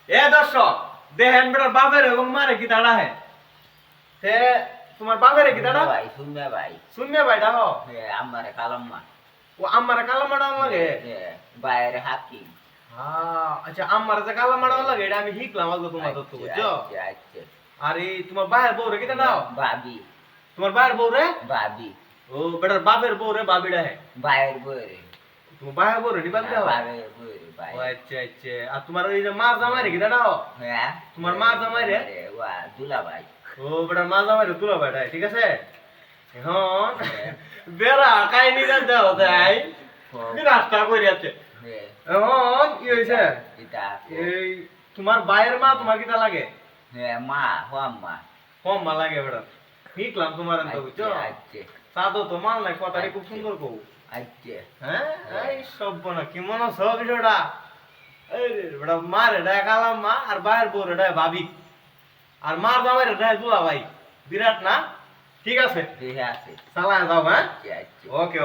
এ দর্শক দেখেন বেটার বাপের এবং মারে কি দাঁড়া হে তে তোমার বাপের কি দাঁড়া ভাই শুনবে ভাইটা হো আমারে কালাম্মা ও আমার কালা মাডা লাগে বাইরে হাকি আচ্ছা আমার যে কালা মাডা লাগে এটা আমি শিখলাম আগে তোমার তো বুঝছো আচ্ছা আরে তোমার ভাইয়ের বউ রে কি দাঁড়াও ভাবি তোমার ভাইয়ের বউ রে ভাবি ও বেটার বাপের বউ রে বাবিটা হে বাইরের বইরে তোমার ভাইয়ের বউ রে নি বাবিটা হয় বাইরের বইরে ভাই ও আচ্ছা আচ্ছা আর তোমার ওই যে মা জামাই রে কি দাঁড়াও হ্যাঁ তোমার মা জামাই রে ওয়া দুলা ভাই ও বেটার মা জামাই রে তুলা ভাইটা ঠিক আছে এখন বেড়া কাহিনী জানতে হবে তাই রাস্তা করে আছে এখন কি হয়েছে এটা এই তোমার ভাইয়ের মা তোমার কিটা লাগে হ্যাঁ মা হোয়াম্মা কম মা লাগে বেটা শিখলাম তোমার তো বুঝছো আচ্ছা সাদো তো মাল নাই কথাটি খুব সুন্দর কও আচ্ছা হ্যাঁ এই সব বনা কি মনে সব বিষয়টা এই রে বেটা মার এটা কালাম মা আর ভাইয়ের বউ এটা ভাবি আর মার জামাই এটা দুলা ভাই বিরাট না ঠিক আছে ঠিক আছে চালায় যাও হ্যাঁ আচ্ছা ওকে ওকে